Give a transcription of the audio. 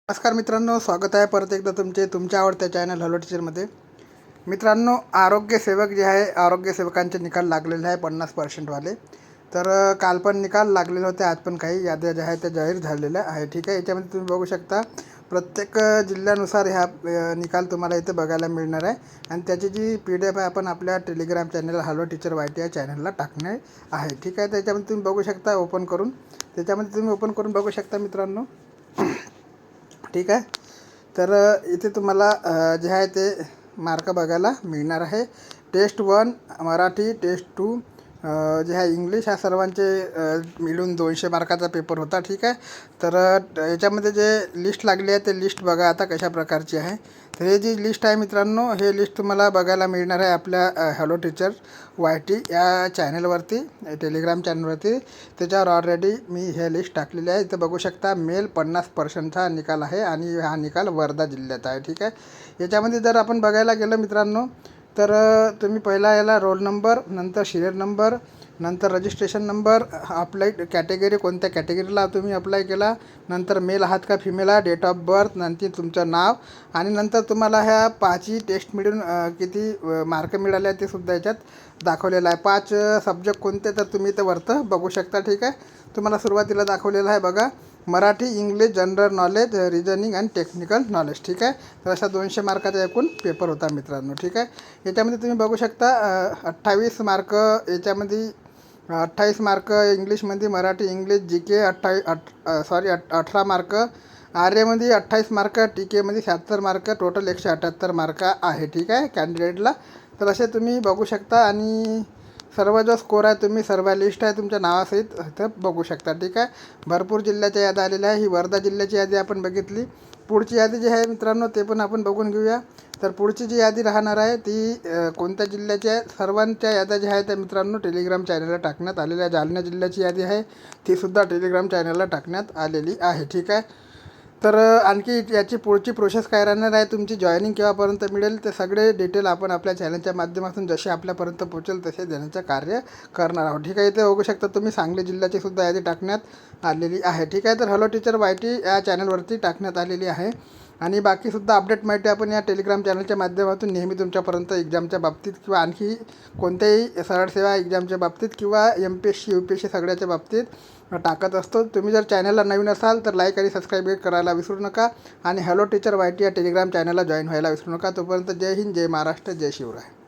नमस्कार मित्रांनो, स्वागत आहे परत एकदा तुमच्या आवडत्या चॅनल हॅलो टीचरमध्ये. मित्रांनो, आरोग्यसेवक जे आहे, आरोग्यसेवकांचे निकाल लागलेले आहे 50% वाले. तर काल पण निकाल लागलेले होते, आज पण काही याद्या ज्या आहेत त्या जाहीर झालेल्या आहे. ठीक आहे, याच्यामध्ये तुम्ही बघू शकता प्रत्येक जिल्ह्यानुसार ह्या निकाल तुम्हाला इथे बघायला मिळणार आहे. आणि त्याची जी PDF आहे आपण आपल्या Telegram channel hello teacher YT या चॅनलला टाकणे आहे. ठीक आहे, त्याच्यामध्ये तुम्ही बघू शकता ओपन करून. त्याच्यामध्ये तुम्ही ओपन करून बघू शकता मित्रांनो. ठीक आहे, तर इथे तुम्हाला जे आहे ते मार्क बघायला मिळणार आहे. टेस्ट 1 मराठी, टेस्ट 2 जे आहे इंग्लिश, ह्या सर्वांचे मिळून 200 मार्काचा पेपर होता. ठीक आहे, तर याच्यामध्ये जे लिस्ट लागली आहे ते लिस्ट बघा आता कशा प्रकारची आहे. तर हे जी लिस्ट आहे मित्रांनो, हे लिस्ट तुम्हाला बघायला मिळणार आहे आपल्या हॅलो टीचर YT या चॅनलवरती, टेलिग्राम चॅनलवरती. त्याच्यावर ऑलरेडी मी हे लिस्ट टाकलेली आहे. इथं बघू शकता मेल 50%चा निकाल आहे आणि हा निकाल वर्धा जिल्ह्यात आहे. ठीक आहे, याच्यामध्ये जर आपण बघायला गेलं मित्रांनो, तर तुम्ही पहिला याला रोल नंबर, नंतर सिरियल नंबर, नंतर रजिस्ट्रेशन नंबर, अप्लाय कॅटेगरी, कोणत्या कॅटेगरीला तुम्ही अप्लाय केला, नंतर मेल आहात का फिमेल आहे, डेट ऑफ बर्थ, नंतर तुमचं नाव, आणि नंतर तुम्हाला ह्या 5ही टेस्ट मिळून किती मार्क मिळाले ते सुद्धा याच्यात दाखवलेलं आहे. 5 सब्जेक्ट कोणते तर तुम्ही ते वरतं बघू शकता. ठीक आहे, तुम्हाला सुरुवातीला दाखवलेलं आहे बघा, Marathi, English, general knowledge, reasoning and technical knowledge. ठीक आहे, तर अशा 200 मार्काचा एकूण पेपर होता मित्रांनो. ठीक आहे, याच्यामध्ये तुम्ही बघू शकता 28 मार्क याच्यामध्ये, 28 मार्क इंग्लिशमध्ये, मराठी इंग्लिश GK 18 मार्क, आर्यमध्ये 28 मार्क, TK मध्ये 76 मार्क, टोटल 178 मार्क आहे. ठीक आहे कॅन्डिडेटला. तर असे तुम्ही बघू शकता आणि सर्व जो स्कोर आहे तुम्ही सर्व लिस्ट आहे तुमच्या नावासहित इथं बघू शकता. ठीक आहे, भरपूर जिल्ह्याच्या याद्या आलेल्या आहे. ही वर्धा जिल्ह्याची यादी आपण बघितली. पुढची यादी जी आहे मित्रांनो ते पण आपण बघून घेऊया. तर पुढची जी यादी राहणार आहे ती कोणत्या जिल्ह्याची आहे, सर्वांच्या याद्या ज्या आहेत त्या मित्रांनो टेलिग्राम चॅनलला टाकण्यात आलेल्या आहे. जालना जिल्ह्याची यादी आहे तीसुद्धा टेलिग्राम चॅनलला टाकण्यात आलेली आहे. ठीक आहे, तर आणखी याची पुढची प्रोसेस काय राहणार आहे, तुमची जॉईनिंग केव्हापर्यंत मिळेल, ते सगळे डिटेल आपण आपल्या चॅनलच्या माध्यमातून जसे आपल्यापर्यंत पोहोचेल तसे देण्याचं कार्य करणार आहोत. ठीक आहे, इथे बघू शकता तुम्ही सांगली जिल्ह्याची सुद्धा यादी टाकण्यात आलेली आहे. ठीक आहे, तर हॅलो टीचर YT या चॅनलवरती टाकण्यात आलेली आहे. आणि बाकीसुद्धा अपडेट माहिती आपण या टेलिग्राम चॅनलच्या माध्यमातून नेहमी तुमच्यापर्यंत एक्झामच्या बाबतीत किंवा आणखी कोणत्याही सरळ सेवा एक्झामच्या बाबतीत किंवा MPSC UPSC सगळ्याच्या बाबतीत टाकत असतो. तुम्ही जर चॅनलला नवीन असाल तर लाईक आणि सबस्क्राईब करायला विसरू नका आणि हॅलो टीचर YT या टेलिग्राम चॅनलला जॉईन व्हायला विसरू नका. तोपर्यंत जय हिंद, जय महाराष्ट्र, जय शिवराय.